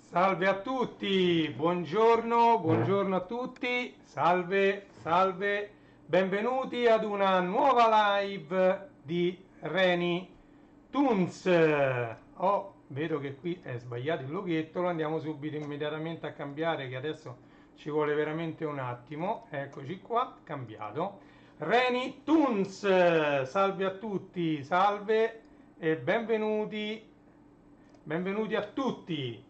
Salve a tutti, buongiorno, buongiorno a tutti, salve, salve, benvenuti ad una nuova live di Reni Toons. Vedo che qui è sbagliato il loghetto, lo andiamo subito immediatamente a cambiare che adesso ci vuole veramente un attimo. Eccoci qua, cambiato. Reni Toons, salve a tutti, salve e benvenuti a tutti.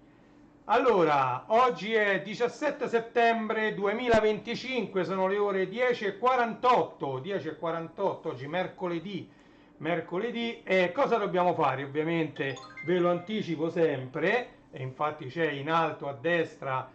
Allora, oggi è 17 settembre 2025, sono le ore 10:48, 10:48, oggi mercoledì, e cosa dobbiamo fare? Ovviamente ve lo anticipo sempre, e infatti c'è in alto a destra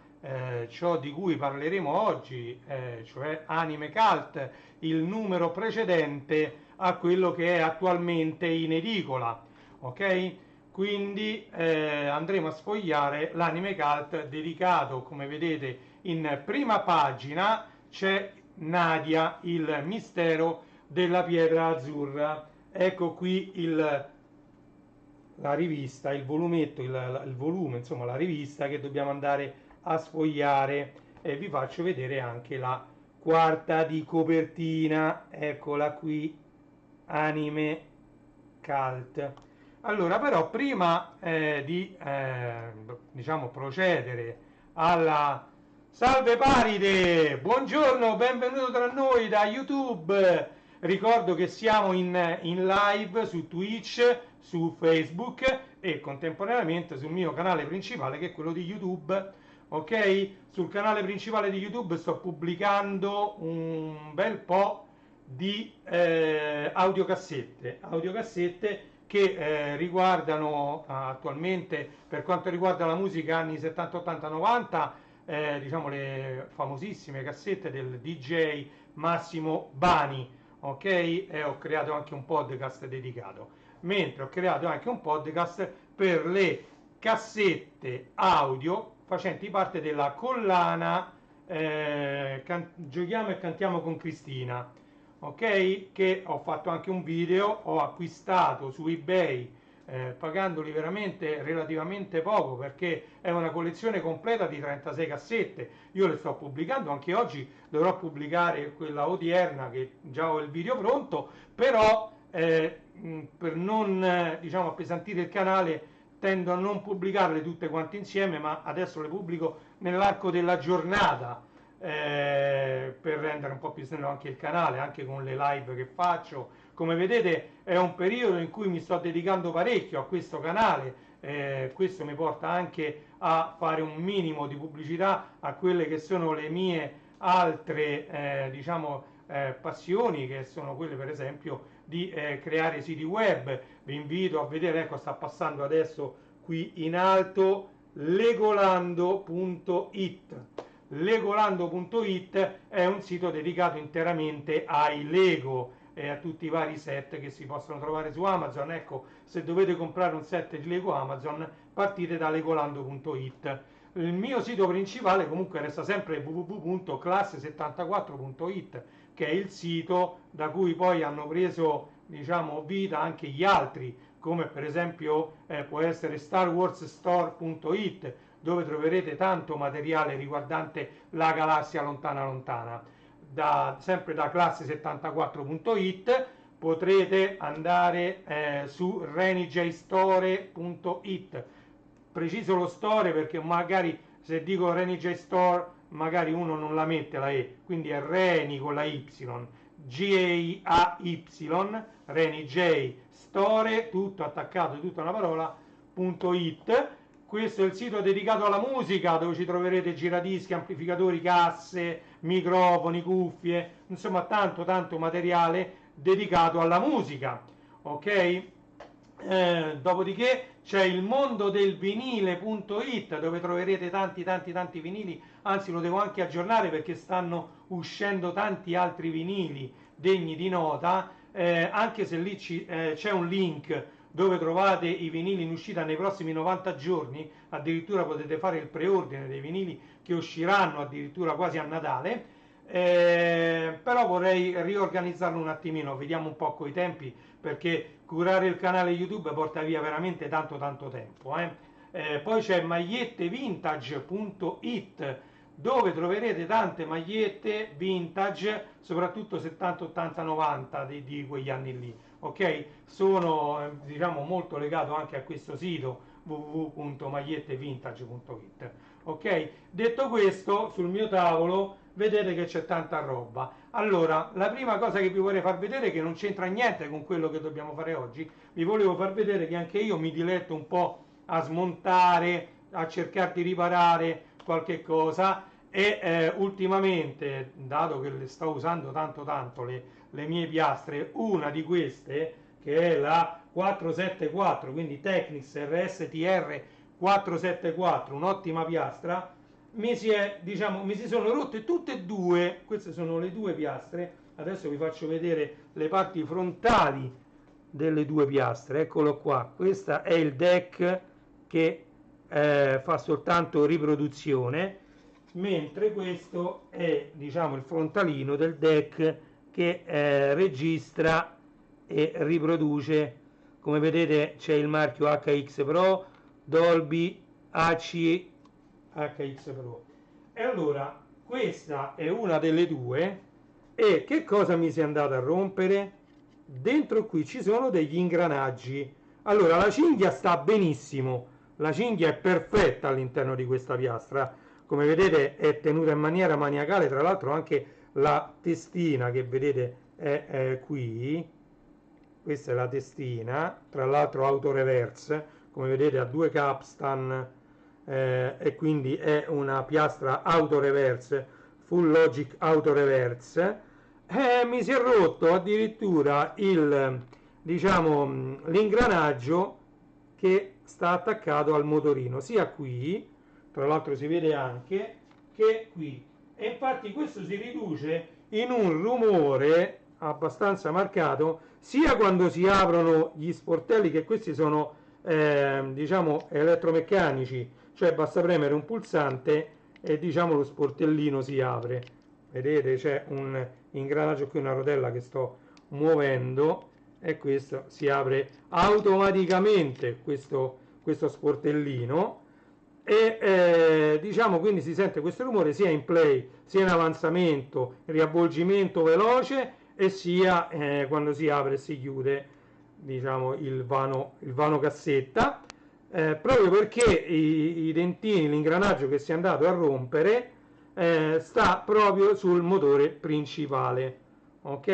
ciò di cui parleremo oggi, cioè Anime Cult, il numero precedente a quello che è attualmente in edicola, ok? Quindi andremo a sfogliare l'anime cult dedicato, come vedete in prima pagina c'è Nadia, il mistero della pietra azzurra. Ecco qui la rivista, il volumetto, il volume, insomma la rivista che dobbiamo andare a sfogliare, e vi faccio vedere anche la quarta di copertina, eccola qui, anime cult. Allora, però, prima di diciamo procedere alla salve Paride, buongiorno, benvenuto tra noi da YouTube. Ricordo che siamo in live su Twitch, su Facebook e contemporaneamente sul mio canale principale che è quello di YouTube. Ok? Sul canale principale di YouTube sto pubblicando un bel po' di audiocassette che riguardano attualmente, per quanto riguarda la musica anni 70, 80, 90, diciamo le famosissime cassette del DJ Massimo Bani, ok? E ho creato anche un podcast dedicato, mentre ho creato anche un podcast per le cassette audio facenti parte della collana Giochiamo e cantiamo con Cristina, ok? Che ho fatto anche un video, ho acquistato su eBay pagandoli veramente relativamente poco perché è una collezione completa di 36 cassette. Io le sto pubblicando anche oggi, dovrò pubblicare quella odierna che già ho il video pronto, però per non diciamo appesantire il canale tendo a non pubblicarle tutte quante insieme, ma adesso le pubblico nell'arco della giornata, per rendere un po' più snello anche il canale, anche con le live che faccio. Come vedete è un periodo in cui mi sto dedicando parecchio a questo canale, questo mi porta anche a fare un minimo di pubblicità a quelle che sono le mie altre passioni, che sono quelle per esempio di creare siti web. Vi invito a vedere, ecco sta passando adesso qui in alto, legolando.it. Legolando.it è un sito dedicato interamente ai Lego e a tutti i vari set che si possono trovare su Amazon. Ecco, se dovete comprare un set di Lego Amazon, partite da legolando.it. Il mio sito principale comunque resta sempre www.classe74.it, che è il sito da cui poi hanno preso diciamo vita anche gli altri, come per esempio può essere starwarsstore.it, dove troverete tanto materiale riguardante la galassia lontana lontana. Sempre da classe74.it potrete andare su renijstore.it. Preciso lo store perché magari se dico Renij Store magari uno non la mette la E, quindi è Reni con la Y, G-A-Y, Renij Store, tutto attaccato, tutta una parola.it. Questo è il sito dedicato alla musica, dove ci troverete giradischi, amplificatori, casse, microfoni, cuffie, insomma tanto tanto materiale dedicato alla musica, ok? Dopodiché c'è il mondo del vinile.it, dove troverete tanti vinili, anzi lo devo anche aggiornare perché stanno uscendo tanti altri vinili degni di nota, anche se lì c'è un link dove trovate i vinili in uscita nei prossimi 90 giorni, addirittura potete fare il preordine dei vinili che usciranno addirittura quasi a Natale. Però vorrei riorganizzarlo un attimino, vediamo un po' coi tempi perché curare il canale YouTube porta via veramente tanto tempo. Poi c'è magliettevintage.it, dove troverete tante magliette vintage, soprattutto 70, 80, 90 di quegli anni lì, ok? Sono diciamo molto legato anche a questo sito www.magliettevintage.it, ok? Detto questo, sul mio tavolo vedete che c'è tanta roba. Allora, la prima cosa che vi vorrei far vedere, che non c'entra niente con quello che dobbiamo fare oggi, vi volevo far vedere che anche io mi diletto un po' a smontare, a cercare di riparare qualche cosa, e ultimamente, dato che le sto usando tanto le mie piastre, una di queste, che è la 474, quindi Technics RSTR 474, un'ottima piastra, mi si sono rotte tutte e due. Queste sono le due piastre. Adesso vi faccio vedere le parti frontali delle due piastre. Eccolo qua, questa è il deck che fa soltanto riproduzione, mentre questo è, diciamo, il frontalino del deck che registra e riproduce. Come vedete c'è il marchio HX Pro, Dolby, ACI, HX Pro. E allora questa è una delle due. E che cosa mi si è andato a rompere? Dentro qui ci sono degli ingranaggi. Allora, la cinghia sta benissimo, la cinghia è perfetta all'interno di questa piastra, come vedete è tenuta in maniera maniacale. Tra l'altro anche la testina che vedete è qui, questa è la testina, tra l'altro auto reverse, come vedete ha due capstan, e quindi è una piastra auto reverse, full logic auto reverse. Mi si è rotto addirittura diciamo, l'ingranaggio che sta attaccato al motorino, sia qui, tra l'altro si vede anche, che qui. E infatti questo si riduce in un rumore abbastanza marcato, sia quando si aprono gli sportelli, che questi sono diciamo elettromeccanici, cioè basta premere un pulsante e diciamo lo sportellino si apre. Vedete c'è un ingranaggio qui, una rotella che sto muovendo, e questo si apre automaticamente, questo sportellino, e diciamo quindi si sente questo rumore sia in play, sia in avanzamento, riavvolgimento veloce, e sia quando si apre e si chiude, diciamo, il vano cassetta, proprio perché i dentini, l'ingranaggio che si è andato a rompere sta proprio sul motore principale, ok?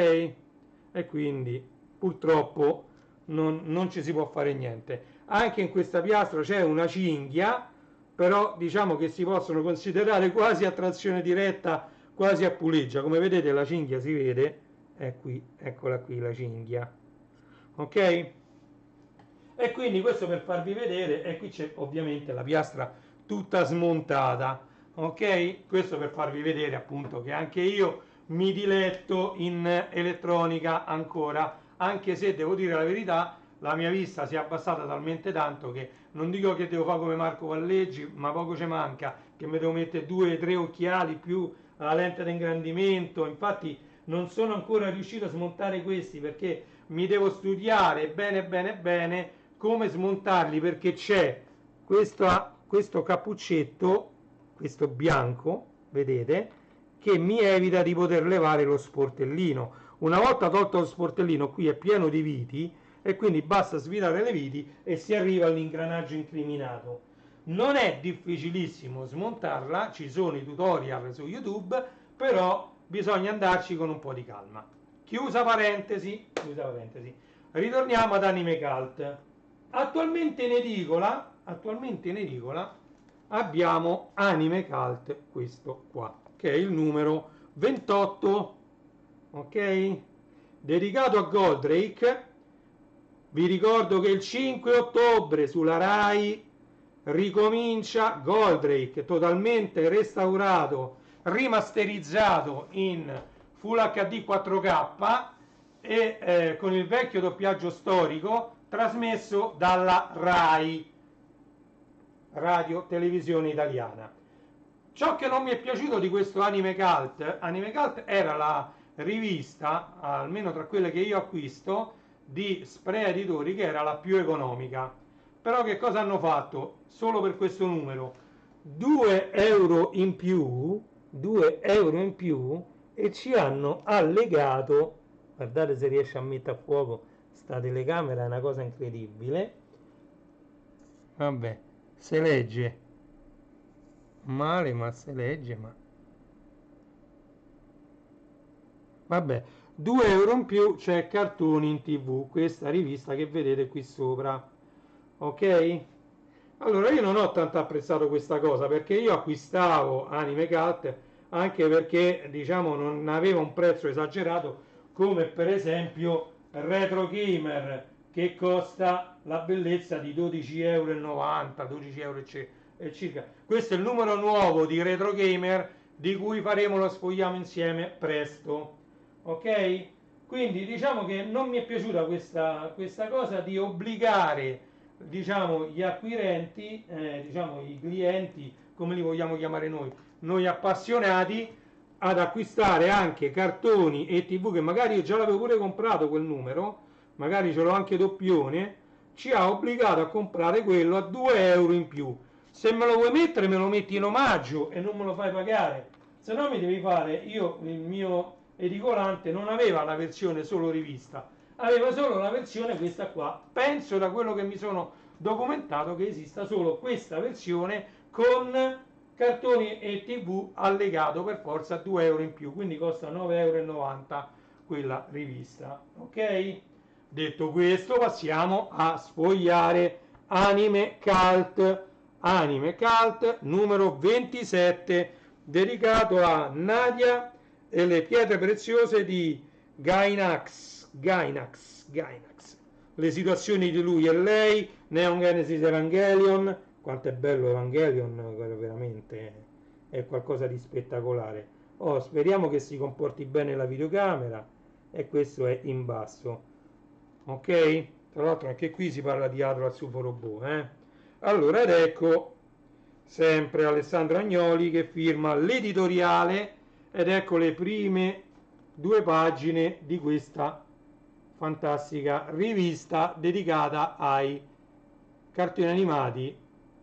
E quindi purtroppo non ci si può fare niente. Anche in questa piastra c'è una cinghia, però diciamo che si possono considerare quasi a trazione diretta, quasi a puleggia. Come vedete la cinghia si vede, è qui, eccola qui la cinghia, ok? E quindi questo per farvi vedere, e qui c'è ovviamente la piastra tutta smontata, ok? Questo per farvi vedere appunto che anche io mi diletto in elettronica ancora, anche se devo dire la verità, la mia vista si è abbassata talmente tanto che non dico che devo fare come Marco Valleggi, ma poco ci manca, che mi devo mettere 2 o 3 occhiali più la lente di ingrandimento. Infatti non sono ancora riuscito a smontare questi, perché mi devo studiare bene come smontarli, perché c'è questo cappuccetto, questo bianco, vedete, che mi evita di poter levare lo sportellino. Una volta tolto lo sportellino, qui è pieno di viti, e quindi basta svirare le viti e si arriva all'ingranaggio incriminato. Non è difficilissimo smontarla, ci sono i tutorial su YouTube, però bisogna andarci con un po' di calma. Chiusa parentesi. Ritorniamo ad Anime Cult. Attualmente in edicola abbiamo Anime Cult, questo qua, che è il numero 28, ok? Dedicato a Goldrake. Vi ricordo che il 5 ottobre sulla Rai ricomincia Goldrake, totalmente restaurato, rimasterizzato in Full HD 4K, e con il vecchio doppiaggio storico, trasmesso dalla Rai, Radio Televisione Italiana. Ciò che non mi è piaciuto di questo Anime Cult era la rivista, almeno tra quelle che io acquisto, di Sprea Editori, che era la più economica. Però che cosa hanno fatto? Solo per questo numero 2 euro in più, 2 euro in più, e ci hanno allegato, guardate se riesce a mettere a fuoco sta telecamera, è una cosa incredibile. Vabbè, si legge male, ma si legge, ma vabbè, 2 euro in più c'è Cartoni in TV, questa rivista che vedete qui sopra, ok? Allora io non ho tanto apprezzato questa cosa perché io acquistavo Anime Cult anche perché diciamo non aveva un prezzo esagerato come per esempio Retro Gamer che costa la bellezza di 12,90 euro, 12 euro e circa. Questo è il numero nuovo di Retro Gamer di cui faremo lo sfogliamo insieme presto, ok? Quindi diciamo che non mi è piaciuta questa cosa di obbligare diciamo gli acquirenti, diciamo i clienti, come li vogliamo chiamare noi appassionati, ad acquistare anche cartoni e TV che magari io già l'avevo pure comprato quel numero, magari ce l'ho anche doppione, ci ha obbligato a comprare quello a 2 euro in più. Se me lo vuoi mettere me lo metti in omaggio e non me lo fai pagare, se no mi devi fare, io il mio edicolante non aveva la versione solo rivista, aveva solo la versione questa qua. Penso da quello che mi sono documentato che esista solo questa versione con cartoni e TV allegato per forza 2 euro in più, quindi costa 9,90 euro quella rivista, ok? Detto questo passiamo a sfogliare Anime Cult numero 27 dedicato a Nadia e le pietre preziose di Gainax, le situazioni di lui e lei, Neon Genesis Evangelion, quanto è bello Evangelion, veramente è qualcosa di spettacolare. Oh, speriamo che si comporti bene la videocamera, e questo è in basso, ok? Tra l'altro anche qui si parla di Atlas UFO Robot, Allora, ed ecco sempre Alessandro Agnoli che firma l'editoriale, ed ecco le prime 2 pagine di questa fantastica rivista dedicata ai cartoni animati,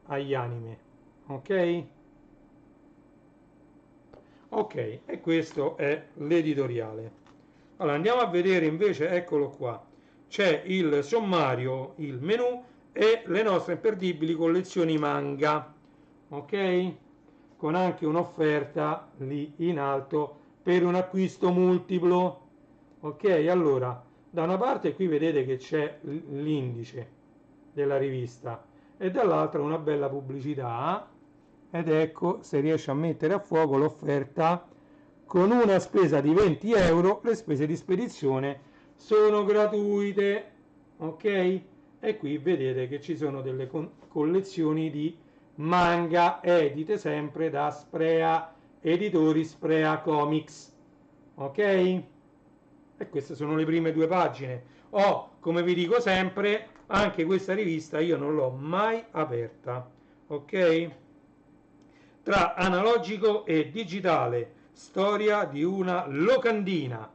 agli anime, ok? Ok, e questo è l'editoriale. Allora andiamo a vedere invece, eccolo qua, c'è il sommario, il menu e le nostre imperdibili collezioni manga, ok? Con anche un'offerta lì in alto per un acquisto multiplo, ok? Allora da una parte qui vedete che c'è l'indice della rivista e dall'altra una bella pubblicità, ed ecco, se riesce a mettere a fuoco l'offerta, con una spesa di 20 euro le spese di spedizione sono gratuite, ok? E qui vedete che ci sono delle collezioni di manga edite sempre da Sprea Editori, Sprea Comics, ok? E queste sono le prime 2 pagine. Come vi dico sempre, anche questa rivista io non l'ho mai aperta, ok? Tra analogico e digitale, storia di una locandina.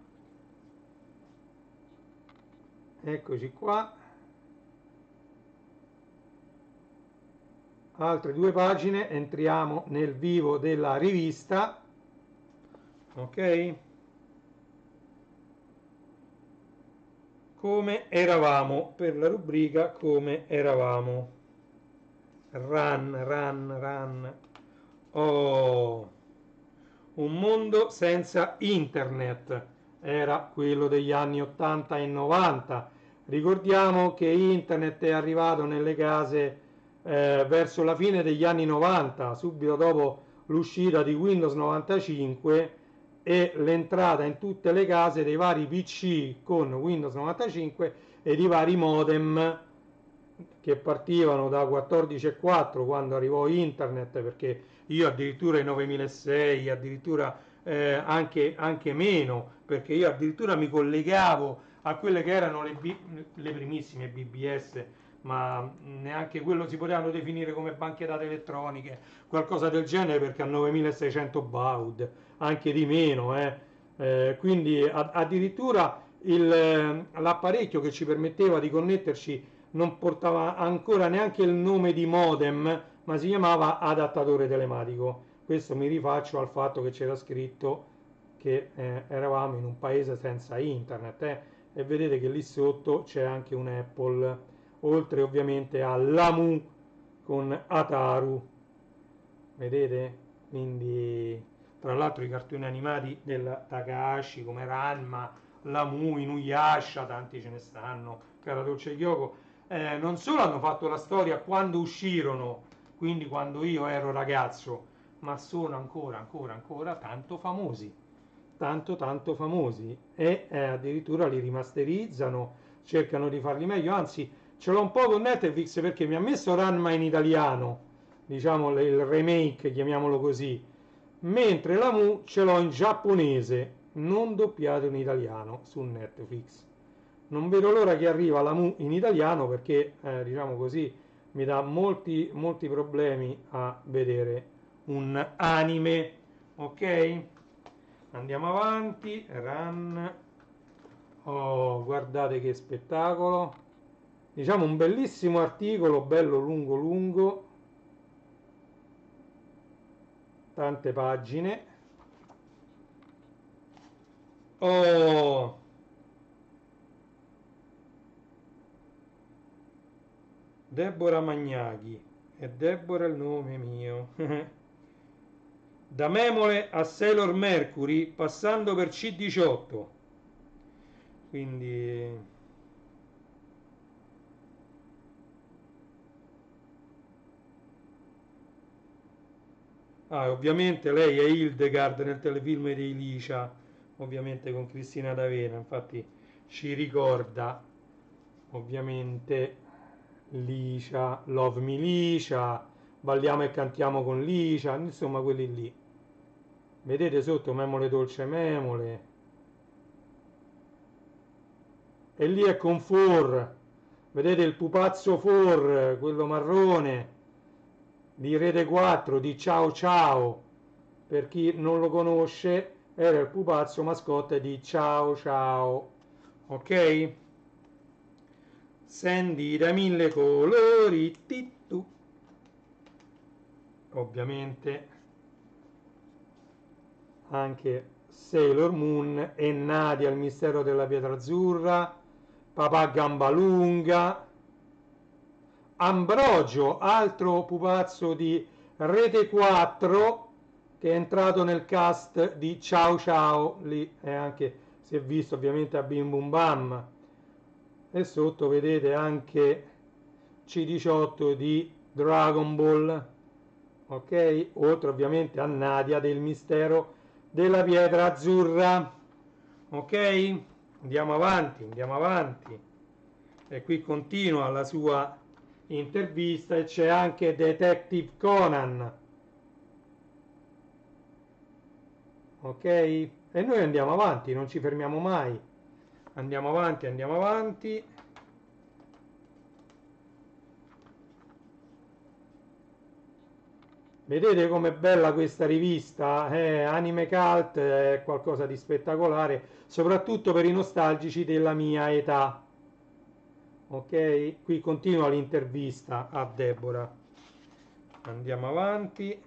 Eccoci qua. Altre 2 pagine, entriamo nel vivo della rivista, ok? Come eravamo, per la rubrica come eravamo. Run. Oh, un mondo senza internet era quello degli anni 80 e 90. Ricordiamo che internet è arrivato nelle case verso la fine degli anni 90, subito dopo l'uscita di Windows 95 e l'entrata in tutte le case dei vari PC con Windows 95 e di vari modem che partivano da 14.4 quando arrivò internet, perché io addirittura i 9006, addirittura anche meno, perché io addirittura mi collegavo a quelle che erano le primissime BBS, ma neanche quello si potevano definire come banche dati elettroniche, qualcosa del genere, perché a 9600 baud, anche di meno, quindi addirittura l'apparecchio che ci permetteva di connetterci non portava ancora neanche il nome di modem, ma si chiamava adattatore telematico. Questo mi rifaccio al fatto che c'era scritto che eravamo in un paese senza internet, e vedete che lì sotto c'è anche un Apple, oltre ovviamente all'AMU con Ataru, vedete? Quindi tra l'altro i cartoni animati del Takahashi come Ranma, Lamu, Inuyasha, tanti ce ne stanno, Karatoccia e Kyoko, non solo hanno fatto la storia quando uscirono, quindi quando io ero ragazzo, ma sono ancora tanto famosi, tanto famosi, e addirittura li rimasterizzano, cercano di farli meglio, anzi ce l'ho un po' con Netflix perché mi ha messo Ranma in italiano, diciamo il remake, chiamiamolo così, mentre la Mu ce l'ho in giapponese, non doppiato in italiano su Netflix. Non vedo l'ora che arriva la Mu in italiano perché, diciamo così, mi dà molti problemi a vedere un anime. Ok? Andiamo avanti. Run. Oh, guardate che spettacolo. Diciamo un bellissimo articolo, bello lungo, tante pagine. Oh, Deborah Magnaghi. E Deborah è il nome mio. Da Memole a Sailor Mercury, passando per C18. Quindi ovviamente lei è Hildegard nel telefilm di Licia, ovviamente con Cristina D'Avena, infatti ci ricorda ovviamente Licia, Love Me Licia, balliamo e cantiamo con Licia, insomma quelli lì. Vedete sotto Memole Dolce Memole, e lì è con For, vedete il pupazzo For, quello marrone di Rete 4, di Ciao Ciao, per chi non lo conosce era il pupazzo mascotte di Ciao Ciao, ok? Sandy da mille colori, tittu. Ovviamente anche Sailor Moon e Nadia il mistero della pietra azzurra, Papà Gambalunga, Ambrogio, altro pupazzo di Rete 4 che è entrato nel cast di Ciao Ciao, lì è anche, si è visto ovviamente a Bim Bum Bam, e sotto vedete anche C18 di Dragon Ball, ok? Oltre ovviamente a Nadia del mistero della pietra azzurra, ok? Andiamo avanti. E qui continua la sua intervista e c'è anche Detective Conan, ok? E noi andiamo avanti, non ci fermiamo mai. Andiamo avanti, andiamo avanti. Vedete com'è bella questa rivista? Anime Cult è qualcosa di spettacolare, soprattutto per i nostalgici della mia età. Ok? Qui continua l'intervista a Deborah. Andiamo avanti.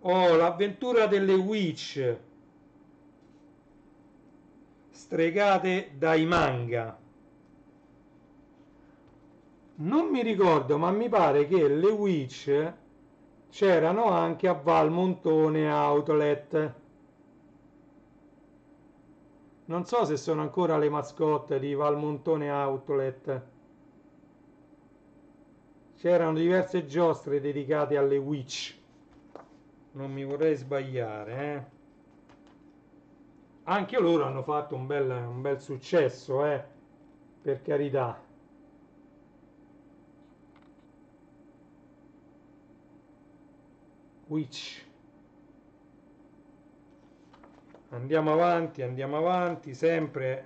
Oh, l'avventura delle Witch, stregate dai manga. Non mi ricordo, ma mi pare che le Witch c'erano anche a Valmontone Outlet. Non so se sono ancora le mascotte di Valmontone Outlet. C'erano diverse giostre dedicate alle witch. Non mi vorrei sbagliare, eh. Anche loro hanno fatto un bel successo, per carità. Witch. Andiamo avanti, sempre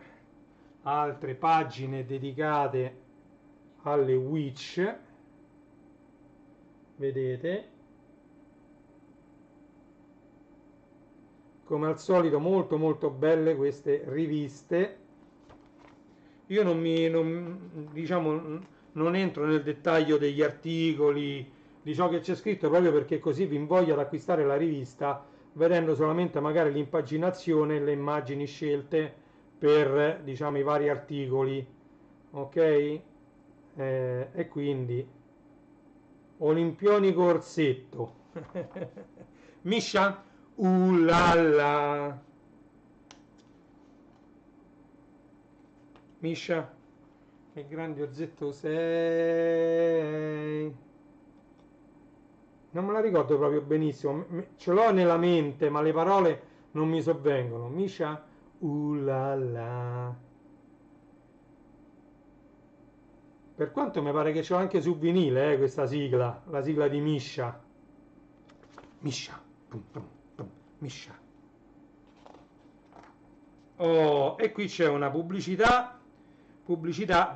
altre pagine dedicate alle witch. Vedete? Come al solito molto belle queste riviste. Io diciamo, non entro nel dettaglio degli articoli, di ciò che c'è scritto, proprio perché così vi invoglia ad acquistare la rivista vedendo solamente magari l'impaginazione e le immagini scelte per, diciamo, i vari articoli, ok? E quindi Olimpionico Orsetto. Miscia? La. Miscia? Che grande Orsetto sei. Non me la ricordo proprio benissimo, ce l'ho nella mente, ma le parole non mi sovvengono. Miscia? La. Per quanto mi pare che c'ho anche su vinile, questa sigla, la sigla di Miscia. Miscia. Pum, pum, pum, Miscia. Oh, e qui c'è una pubblicità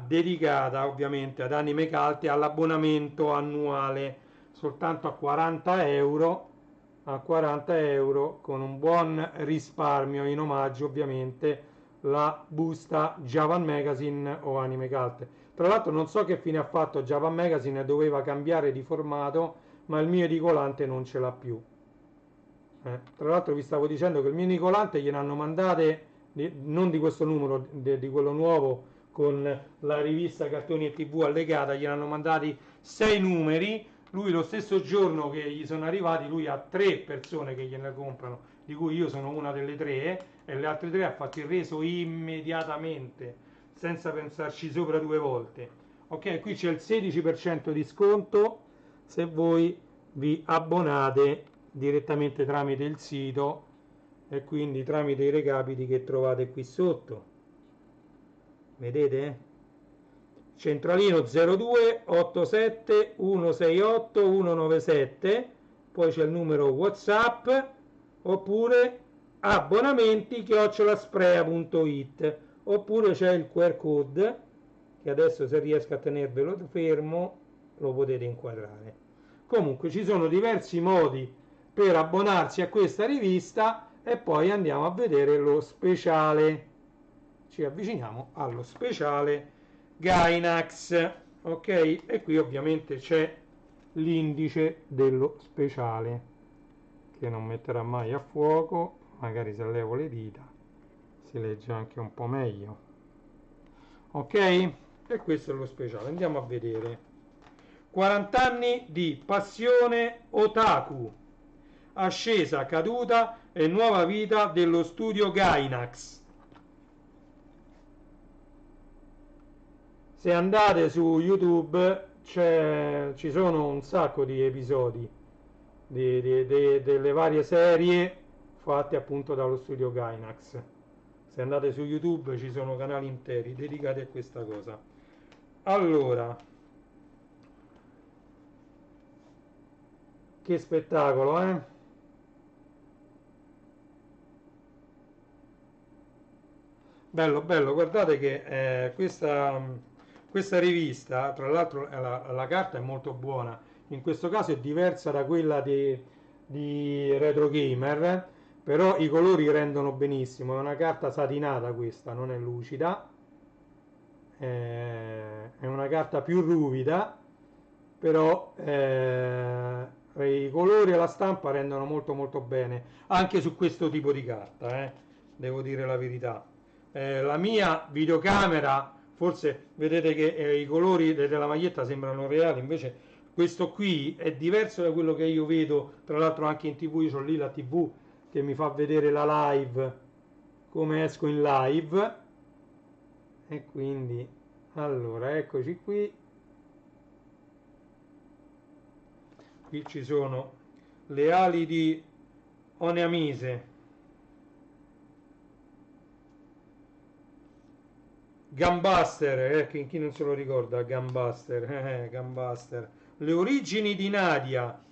dedicata ovviamente ad Anime Cult e all'abbonamento annuale soltanto a 40 euro con un buon risparmio, in omaggio ovviamente la busta Japan Magazine o Anime Cult. Tra l'altro non so che fine ha fatto Japan Magazine, doveva cambiare di formato, ma il mio edicolante non ce l'ha più. Tra l'altro vi stavo dicendo che il mio edicolante gliene hanno mandate, non di questo numero, di quello nuovo con la rivista Cartoni e TV allegata, gliene hanno mandati 6 numeri. Lui lo stesso giorno che gli sono arrivati, lui ha 3 persone che gliene comprano, di cui io sono una delle 3, e le altre 3 ha fatto il reso immediatamente, senza pensarci sopra 2 volte. Ok, qui c'è il 16% di sconto se voi vi abbonate direttamente tramite il sito e quindi tramite i recapiti che trovate qui sotto. Vedete? Centralino 02 87 168 197, poi c'è il numero WhatsApp oppure abbonamenti@sprea.it, oppure c'è il QR code che adesso, se riesco a tenervelo fermo, lo potete inquadrare. Comunque ci sono diversi modi per abbonarsi a questa rivista e poi andiamo a vedere lo speciale. Ci avviciniamo allo speciale Gainax, ok? E qui ovviamente c'è l'indice dello speciale che non metterà mai a fuoco, magari se levo le dita si legge anche un po' meglio, ok? E questo è lo speciale, andiamo a vedere. 40 anni di passione otaku, ascesa, caduta e nuova vita dello studio Gainax. Se andate su YouTube ci sono un sacco di episodi delle varie serie fatte appunto dallo studio Gainax. Se andate su YouTube ci sono canali interi dedicati a questa cosa. Allora, che spettacolo, eh? Bello, bello, guardate che questa rivista, tra l'altro la carta è molto buona, in questo caso è diversa da quella di Retro Gamer, però i colori rendono benissimo, è una carta satinata questa, non è lucida, è una carta più ruvida, però i colori e la stampa rendono molto molto bene, anche su questo tipo di carta, devo dire la verità. La mia videocamera, forse vedete che i colori della maglietta sembrano reali, invece questo qui è diverso da quello che io vedo, tra l'altro anche in TV, io ho lì la TV che mi fa vedere la live, come esco in live, e quindi, allora, eccoci qui, qui ci sono le ali di Oneamise, Gunbuster, chi non se lo ricorda, Gunbuster, Gunbuster. Le origini di Nadia.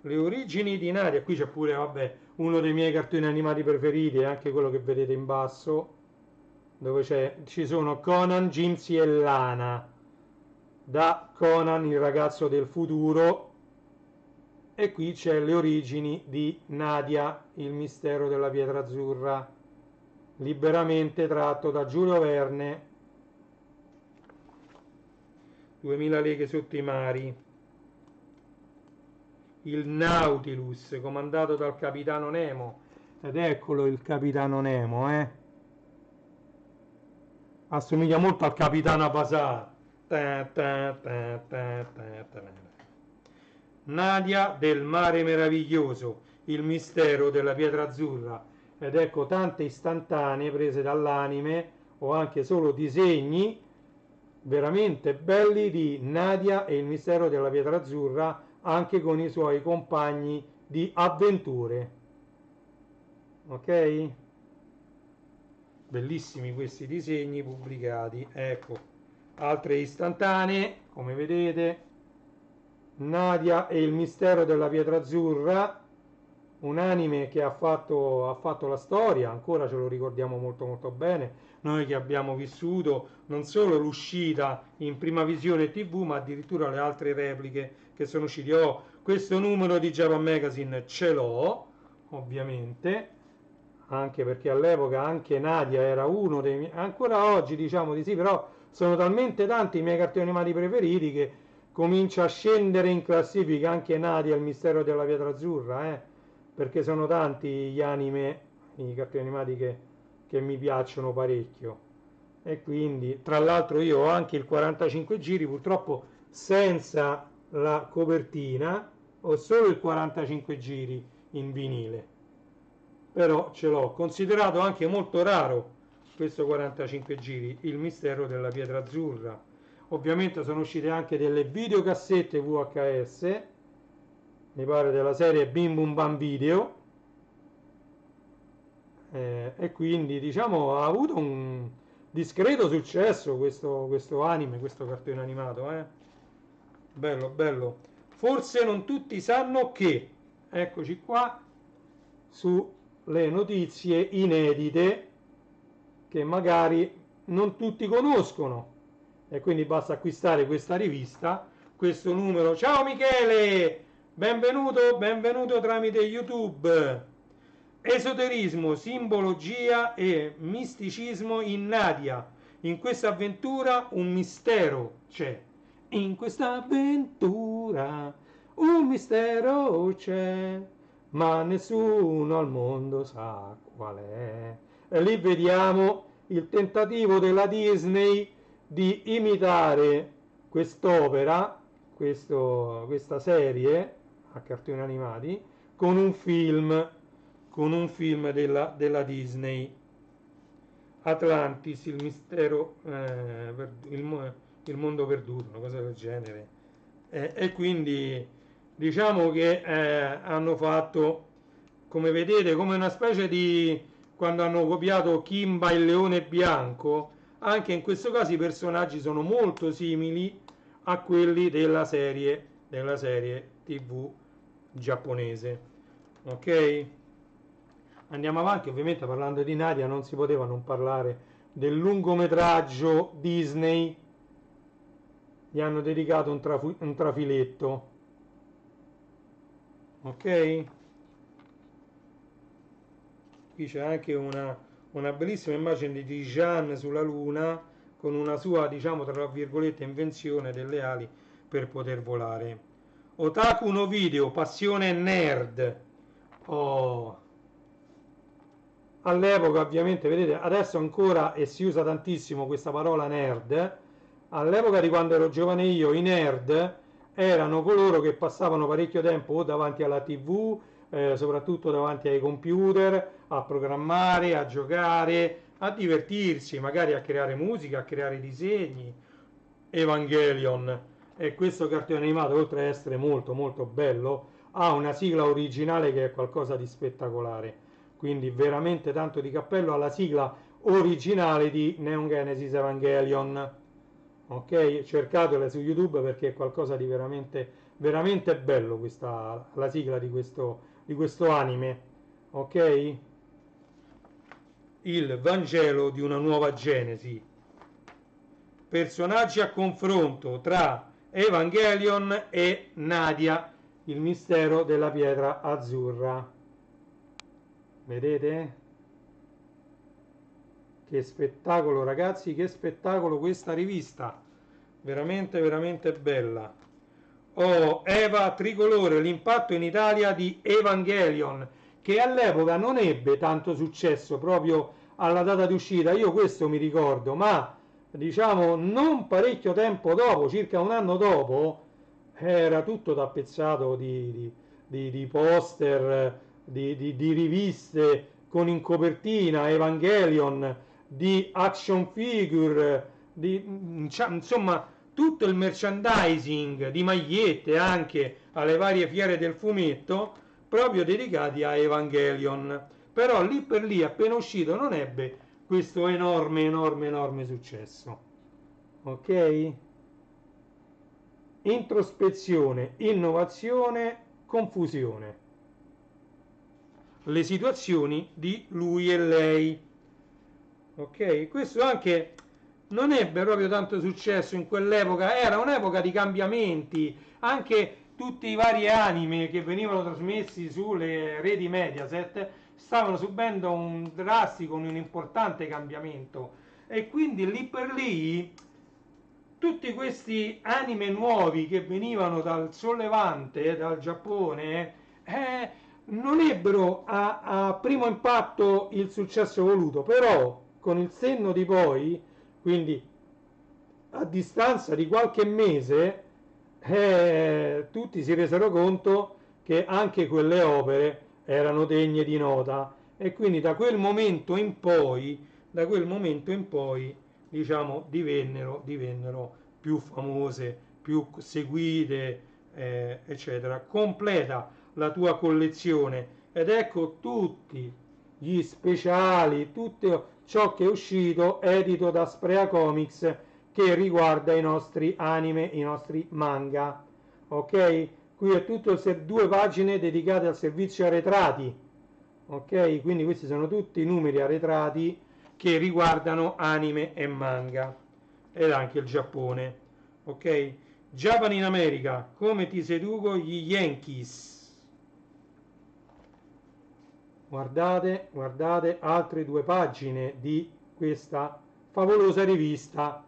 Le origini di Nadia. Qui c'è pure, vabbè, uno dei miei cartoni animati preferiti, anche quello che vedete in basso, dove ci sono Conan, Ginzy e Lana. Da Conan, il ragazzo del futuro. E qui c'è le origini di Nadia, il mistero della pietra azzurra, liberamente tratto da Giulio Verne 2000 leghe sotto i mari, il Nautilus comandato dal capitano Nemo, ed eccolo il capitano Nemo, assomiglia molto al capitano Abasà. Nadia del mare meraviglioso, il mistero della pietra azzurra, ed ecco tante istantanee prese dall'anime o anche solo disegni veramente belli di Nadia e il mistero della pietra azzurra, anche con i suoi compagni di avventure. Ok? Bellissimi questi disegni pubblicati. Ecco, altre istantanee, come vedete, Nadia e il mistero della pietra azzurra, un anime che ha fatto la storia, ancora ce lo ricordiamo molto molto bene, noi che abbiamo vissuto non solo l'uscita in prima visione TV, ma addirittura le altre repliche che sono uscite. Io questo numero di Japan Magazine ce l'ho, ovviamente, anche perché all'epoca anche Nadia era uno dei miei, ancora oggi diciamo di sì, però sono talmente tanti i miei cartoni animati preferiti che comincia a scendere in classifica anche Nadia e il mistero della pietra azzurra, perché sono tanti gli anime, i cartoni animati che mi piacciono parecchio. E quindi, tra l'altro, io ho anche il 45 giri, purtroppo senza la copertina, ho solo il 45 giri in vinile, però ce l'ho, considerato anche molto raro questo 45 giri, il mistero della pietra azzurra. Ovviamente sono uscite anche delle videocassette VHS, mi pare della serie Bim Bum Bam Video, e quindi diciamo ha avuto un discreto successo questo anime, questo cartone animato, bello bello. Forse non tutti sanno che, eccoci qua sulle notizie inedite che magari non tutti conoscono, e quindi basta acquistare questa rivista, questo numero. Ciao Michele, benvenuto tramite YouTube. Esoterismo, simbologia e misticismo in Nadia. In questa avventura un mistero c'è. In questa avventura un mistero c'è, ma nessuno al mondo sa qual è. E lì vediamo il tentativo della Disney di imitare quest'opera, questa serie a cartoni animati, con un film, della Disney. Atlantis, il mistero, il mondo perduto, una cosa del genere. E quindi diciamo che hanno fatto, come vedete, come una specie di, quando hanno copiato Kimba il leone bianco, anche in questo caso i personaggi sono molto simili a quelli della serie TV giapponese. Ok? Andiamo avanti, ovviamente parlando di Nadia non si poteva non parlare del lungometraggio Disney, gli hanno dedicato un trafiletto, ok? Qui c'è anche una bellissima immagine di Jeanne sulla Luna con una sua, diciamo, tra virgolette, invenzione delle ali per poter volare. Otaku no video, passione nerd. Oh. All'epoca ovviamente, vedete, adesso ancora e si usa tantissimo questa parola nerd. All'epoca di quando ero giovane io, i nerd erano coloro che passavano parecchio tempo o davanti alla TV, soprattutto davanti ai computer, a programmare, a giocare, a divertirsi, magari a creare musica, a creare disegni. Evangelion. E questo cartone animato, oltre ad essere molto molto bello, ha una sigla originale che è qualcosa di spettacolare. Quindi veramente tanto di cappello alla sigla originale di Neon Genesis Evangelion. Ok, cercatela su YouTube perché è qualcosa di veramente veramente bello la sigla di questo anime. Ok? Il Vangelo di una nuova Genesi. Personaggi a confronto tra Evangelion e Nadia, il mistero della pietra azzurra. Vedete? Che spettacolo ragazzi, che spettacolo questa rivista. veramente veramente bella. Oh, Eva Tricolore, l'impatto in Italia di Evangelion, che all'epoca non ebbe tanto successo proprio alla data di uscita, io questo mi ricordo, ma diciamo non parecchio tempo dopo, circa un anno dopo, era tutto tappezzato di poster, di riviste con in copertina Evangelion, di action figure, insomma tutto il merchandising di magliette anche alle varie fiere del fumetto proprio dedicati a Evangelion. Però lì per lì appena uscito non ebbe questo enorme successo. Ok? Introspezione, innovazione, confusione. Le situazioni di lui e lei. Ok? Questo anche non ebbe proprio tanto successo in quell'epoca, era un'epoca di cambiamenti, anche tutti i vari anime che venivano trasmessi sulle reti Mediaset stavano subendo un drastico, un importante cambiamento e quindi lì per lì tutti questi anime nuovi che venivano dal sollevante, dal Giappone, non ebbero a primo impatto il successo voluto, però con il senno di poi, quindi a distanza di qualche mese, tutti si resero conto che anche quelle opere erano degne di nota e quindi da quel momento in poi diciamo divennero più famose, più seguite, eccetera. Completa la tua collezione ed ecco tutti gli speciali, tutto ciò che è uscito edito da Sprea Comics che riguarda i nostri anime, i nostri manga. Ok? Qui è tutto due pagine dedicate al servizio arretrati. Ok? Quindi questi sono tutti numeri arretrati che riguardano anime e manga ed anche il Giappone. Ok? Japan in America, come ti seduco gli Yankees. Guardate altre due pagine di questa favolosa rivista,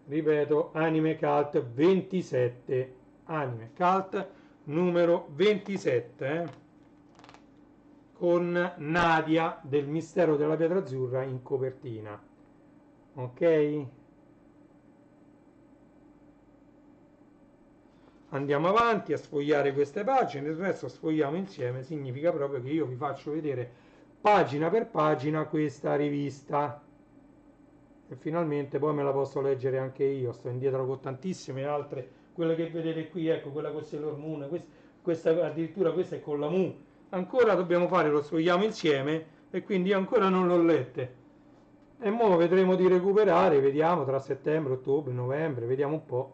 ripeto, Anime Cult 27, Anime Cult numero 27, con Nadia del Mistero della Pietra Azzurra in copertina. Ok? Andiamo avanti a sfogliare queste pagine, il resto sfogliamo insieme, significa proprio che io vi faccio vedere pagina per pagina questa rivista e finalmente poi me la posso leggere anche io, sto indietro con tantissime altre, quelle che vedete qui, ecco quella con Sailor Moon, questa addirittura questa è con la Mu, ancora dobbiamo fare, lo sfogliamo insieme e quindi io ancora non l'ho lette e mo vedremo di recuperare, vediamo tra settembre, ottobre, novembre, vediamo un po'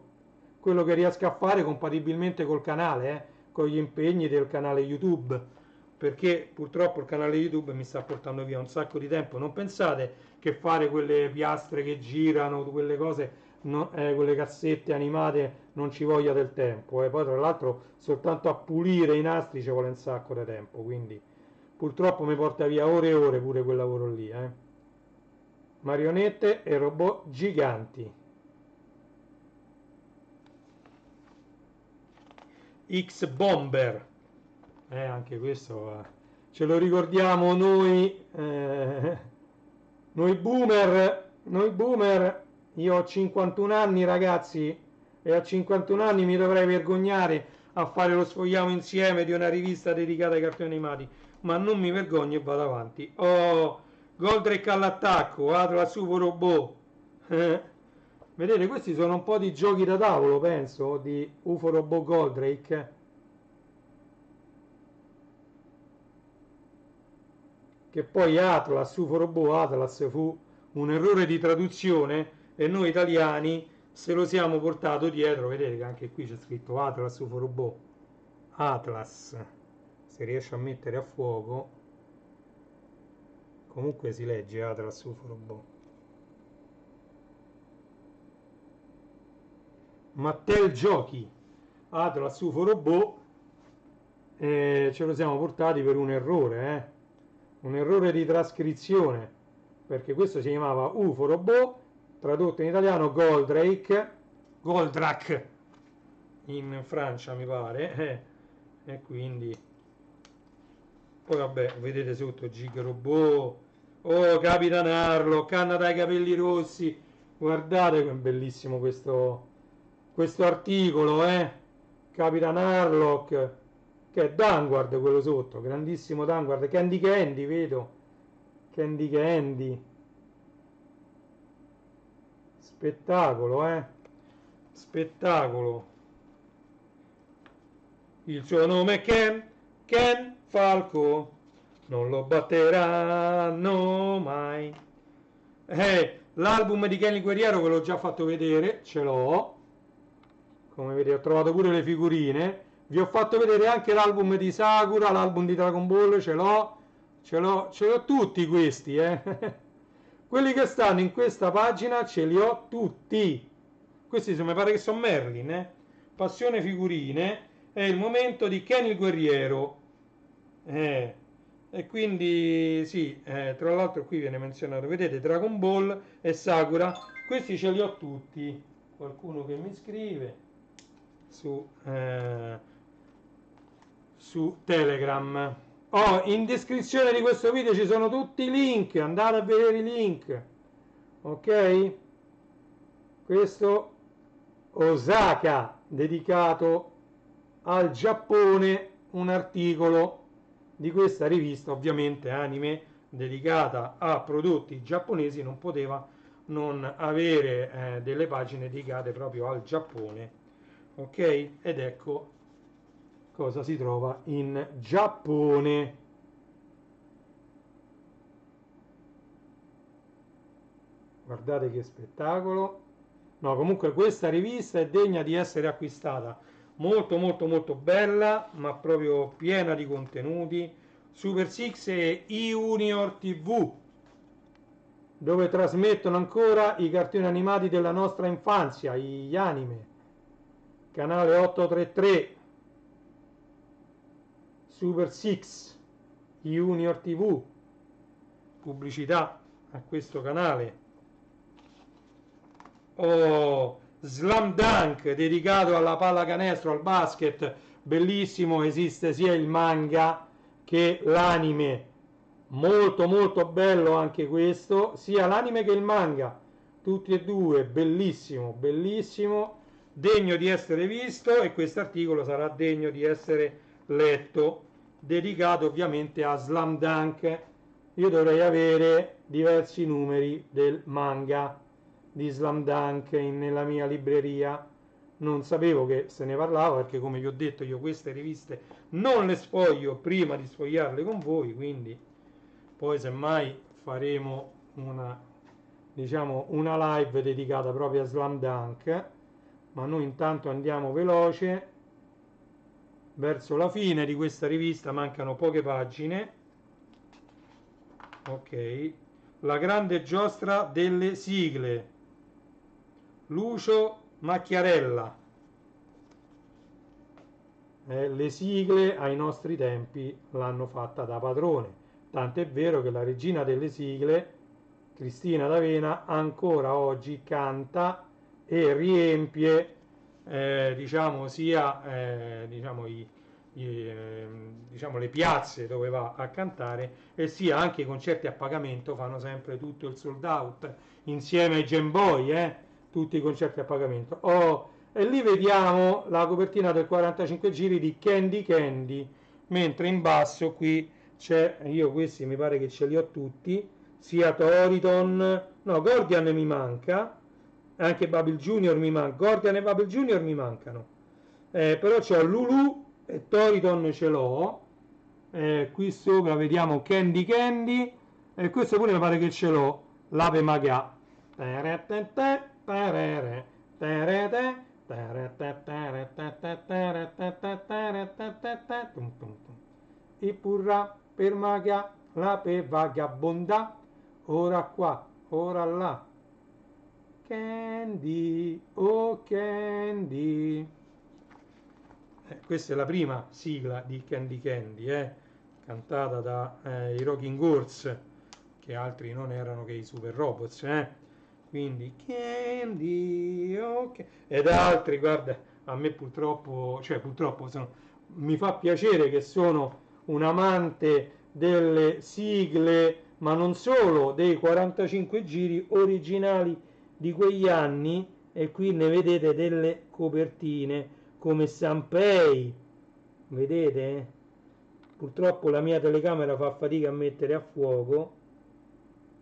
quello che riesco a fare compatibilmente col canale, con gli impegni del canale YouTube, perché purtroppo il canale YouTube mi sta portando via un sacco di tempo. Non pensate che fare quelle piastre che girano, quelle cose, quelle cassette animate non ci voglia del tempo. Poi tra l'altro soltanto a pulire i nastri ci vuole un sacco di tempo, quindi purtroppo mi porta via ore e ore pure quel lavoro lì. Marionette e robot giganti. X-Bomber, anche questo ce lo ricordiamo noi boomer, io ho 51 anni ragazzi e a 51 anni mi dovrei vergognare a fare lo sfogliamo insieme di una rivista dedicata ai cartoni animati, ma non mi vergogno e vado avanti. Oh, Goldrake all'attacco, Atlas UFO Robot. Vedete, questi sono un po' di giochi da tavolo, penso, di UFO Robot Goldrake. Che poi Atlas, UFO Robot Atlas fu un errore di traduzione e noi italiani se lo siamo portato dietro. Vedete che anche qui c'è scritto Atlas UFO Robot. Atlas, si riesce a mettere a fuoco, comunque si legge Atlas UFO Robot. Mattel Giochi, Atlas UFO Robot, ce lo siamo portati per un errore di trascrizione, perché questo si chiamava UFO Robot, tradotto in italiano Goldrake, Goldrack in Francia mi pare, e quindi poi vabbè, vedete sotto Gig Robot, oh Capitan Harlock, canna dai capelli rossi, guardate che bellissimo questo articolo, Capitan Harlock, che è Danguard quello sotto, grandissimo Danguard, Candy Candy, vedo, Candy Candy, spettacolo, spettacolo. Il suo nome è Ken Falco, non lo batteranno mai. L'album di Kenny Guerriero ve l'ho già fatto vedere, ce l'ho, come vedete ho trovato pure le figurine, vi ho fatto vedere anche l'album di Sakura, l'album di Dragon Ball, ce l'ho tutti questi, quelli che stanno in questa pagina ce li ho tutti, questi mi pare che sono Merlin, Passione figurine, è il momento di Kenny il Guerriero, e quindi sì, tra l'altro qui viene menzionato, vedete, Dragon Ball e Sakura, questi ce li ho tutti. Qualcuno che mi scrive su Telegram. In descrizione di questo video ci sono tutti i link, andate a vedere i link, ok? Questo Osaka, dedicato al Giappone, un articolo di questa rivista, ovviamente anime, dedicata a prodotti giapponesi, non poteva non avere delle pagine dedicate proprio al Giappone, ok? Ed ecco cosa si trova in Giappone. Guardate che spettacolo. No, comunque questa rivista è degna di essere acquistata, molto molto molto bella, ma proprio piena di contenuti. Super Six e eJunior TV, dove trasmettono ancora i cartoni animati della nostra infanzia, gli anime. Canale 833, Super Six, eJunior TV, pubblicità a questo canale. Slam Dunk, dedicato alla pallacanestro, al basket, bellissimo, esiste sia il manga che l'anime, molto molto bello anche questo, sia l'anime che il manga, tutti e due, bellissimo, bellissimo, degno di essere visto, e questo articolo sarà degno di essere letto, dedicato ovviamente a Slam Dunk. Io dovrei avere diversi numeri del manga di Slam Dunk nella mia libreria, non sapevo che se ne parlava, perché come vi ho detto io queste riviste non le sfoglio prima di sfogliarle con voi, quindi poi semmai faremo una live dedicata proprio a Slam Dunk, ma noi intanto andiamo veloce verso la fine di questa rivista, mancano poche pagine, ok? La grande giostra delle sigle, Lucio Macchiarella. Le sigle ai nostri tempi l'hanno fatta da padrone, tant'è vero che la regina delle sigle, Cristina D'Avena, ancora oggi canta e riempie sia le piazze dove va a cantare, e sia anche i concerti a pagamento, fanno sempre tutto il sold out insieme ai Game Boy, tutti i concerti a pagamento. E lì vediamo la copertina del 45 giri di Candy Candy, mentre in basso qui c'è, io questi mi pare che ce li ho tutti, sia Toriton, no, Gordian mi manca, anche Bubble Junior mi manca, Gordian e Bubble Junior mi mancano, però c'ho Lulu e Toriton ce l'ho, qui sopra vediamo Candy Candy, e questo pure mi pare che ce l'ho, l'Ave Maga, e purra per maga l'ape vagabonda, ora qua, ora là. Candy, oh Candy. Questa è la prima sigla di Candy Candy, cantata da i Rocking Horse, che altri non erano che i Super Robots, quindi Candy, ok, ed altri, guarda, a me purtroppo, cioè purtroppo mi fa piacere che sono un amante delle sigle, ma non solo, dei 45 giri originali di quegli anni, e qui ne vedete delle copertine come Sanpei, vedete? Purtroppo la mia telecamera fa fatica a mettere a fuoco.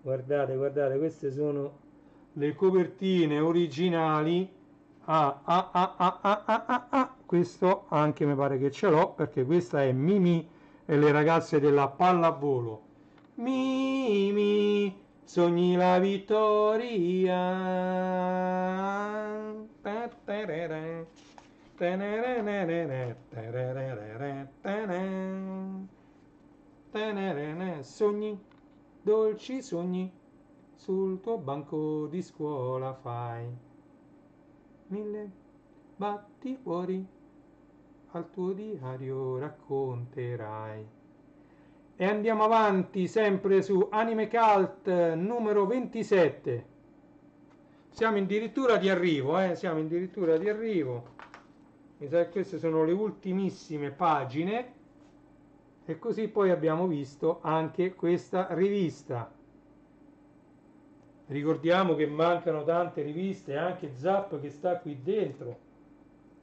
Guardate, guardate, queste sono le copertine originali. Questo anche mi pare che ce l'ho, perché questa è Mimi e le ragazze della pallavolo. Mimi, sogni la vittoria. Sogni, dolci sogni, sul tuo banco di scuola fai 1000 batticuori, al tuo diario racconterai. E andiamo avanti sempre su Anime Cult numero 27. Siamo addirittura di arrivo, siamo addirittura di arrivo. Mi sa che queste sono le ultimissime pagine. E così poi abbiamo visto anche questa rivista. Ricordiamo che mancano tante riviste, anche Zap che sta qui dentro.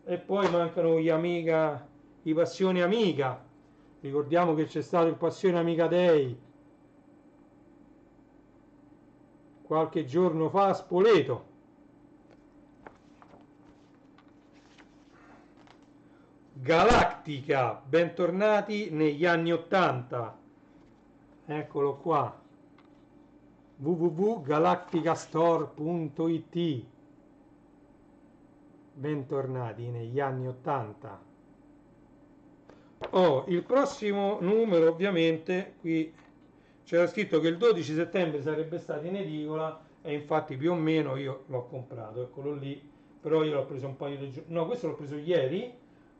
E poi mancano gli Amiga, i Passione Amiga. Ricordiamo che c'è stato il Passione Amiga Day qualche giorno fa a Spoleto. Galactica, bentornati negli anni 80. Eccolo qua. www.galacticastore.it. Bentornati negli anni 80. Il prossimo numero, ovviamente, qui c'era scritto che il 12 settembre sarebbe stato in edicola, e infatti più o meno io l'ho comprato, eccolo lì, però io l'ho preso un paio di giorni, no, questo l'ho preso ieri,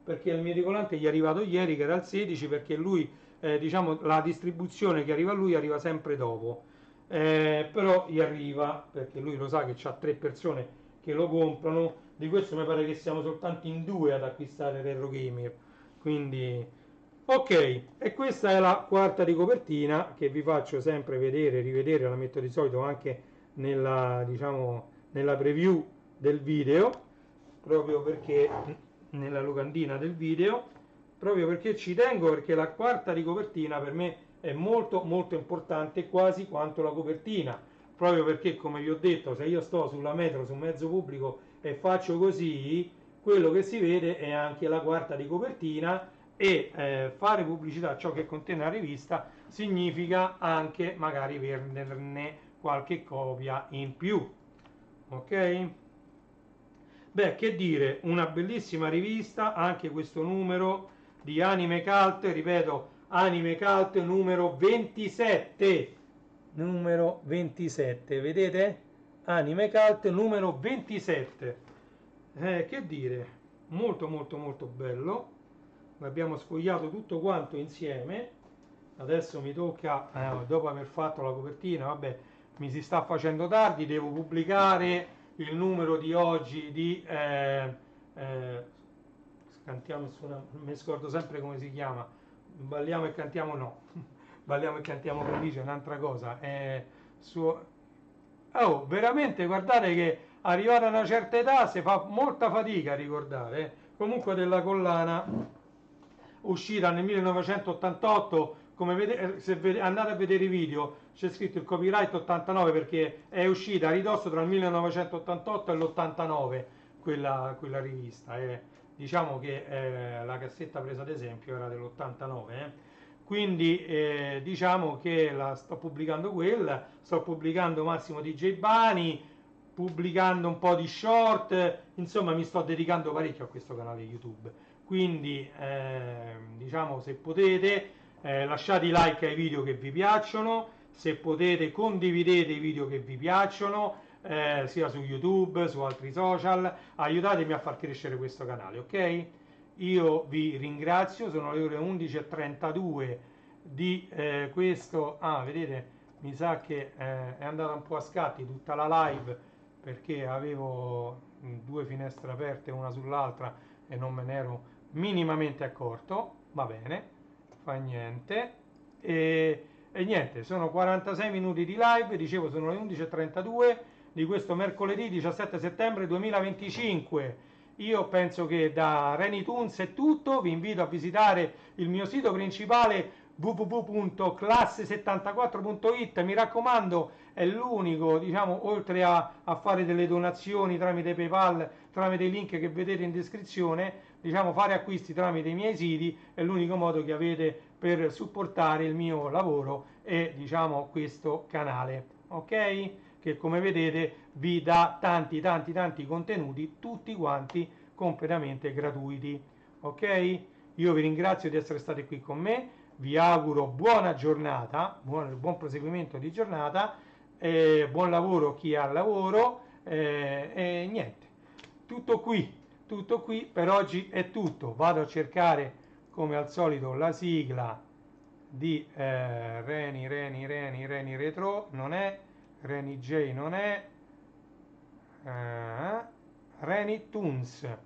perché il mio edicolante gli è arrivato ieri, che era il 16, perché lui, diciamo, la distribuzione che arriva a lui arriva sempre dopo, però gli arriva, perché lui lo sa che c'ha 3 persone che lo comprano, di questo mi pare che siamo soltanto in 2 ad acquistare Retro Gamer, quindi ok. E questa è la quarta di copertina che vi faccio sempre vedere, rivedere, la metto di solito anche nella, diciamo, nella preview del video, proprio perché nella locandina del video, proprio perché ci tengo, perché la quarta di copertina per me è molto molto importante, quasi quanto la copertina, proprio perché, come vi ho detto, se io sto sulla metro, su un mezzo pubblico e faccio così, quello che si vede è anche la quarta di copertina, e fare pubblicità a ciò che contiene la rivista significa anche magari venderne qualche copia in più, ok? Beh, che dire, una bellissima rivista, anche questo numero di Anime Cult, ripeto, Anime Cult numero 27, numero 27, vedete? Anime Cult numero 27, che dire, molto molto molto bello. Abbiamo sfogliato tutto quanto insieme. Adesso mi tocca, dopo aver fatto la copertina, vabbè, mi si sta facendo tardi, devo pubblicare il numero di oggi di cantiamo e suoniamo, mi scordo sempre come si chiama, balliamo e cantiamo, no, balliamo e cantiamo felice è un'altra cosa, veramente guardate che arrivata a una certa età si fa molta fatica a ricordare, comunque della collana uscita nel 1988, come vedete, se andate a vedere i video c'è scritto il copyright 89 perché è uscita a ridosso tra il 1988 e l'89 quella rivista. Diciamo che la cassetta presa ad esempio era dell'89. Quindi diciamo che la sto pubblicando quella, sto pubblicando Massimo DJ Bani, pubblicando un po' di short, insomma mi sto dedicando parecchio a questo canale YouTube, quindi diciamo, se potete lasciate i like ai video che vi piacciono, se potete condividete i video che vi piacciono, sia su YouTube, su altri social, aiutatemi a far crescere questo canale, ok? Io vi ringrazio, sono le ore 11:32 di questo, vedete, mi sa che è andata un po' a scatti tutta la live, perché avevo due finestre aperte una sull'altra e non me ne ero minimamente accorto. Va bene, fa niente. E niente, sono 46 minuti di live, dicevo sono le 11:32 di questo mercoledì 17 settembre 2025. Io penso che da ReniTunes è tutto, vi invito a visitare il mio sito principale www.classe74.it, mi raccomando, è l'unico, diciamo, oltre a fare delle donazioni tramite PayPal, tramite i link che vedete in descrizione, diciamo, fare acquisti tramite i miei siti è l'unico modo che avete per supportare il mio lavoro e, diciamo, questo canale, ok? Che come vedete vi dà tanti contenuti, tutti quanti completamente gratuiti, ok? Io vi ringrazio di essere stati qui con me, vi auguro buona giornata, buon proseguimento di giornata, buon lavoro chi ha lavoro, e niente, tutto qui, per oggi è tutto. Vado a cercare come al solito la sigla di Reni Retro, non è, Reni J non è, ReniTunes.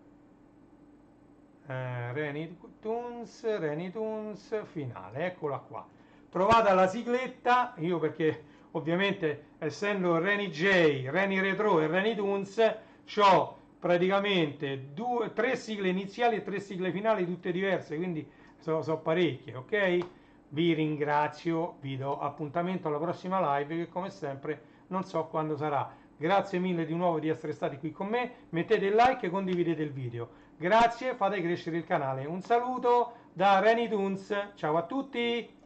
ReniTunes finale, eccola qua. Trovata la sigletta, io perché ovviamente essendo Reni J, Reni Retro e ReniTunes, ho praticamente tre sigle iniziali e tre sigle finali tutte diverse, quindi sono parecchie, ok? Vi ringrazio, vi do appuntamento alla prossima live che come sempre non so quando sarà. Grazie mille di nuovo di essere stati qui con me, mettete il like e condividete il video. Grazie, fate crescere il canale. Un saluto da ReniTunes, ciao a tutti!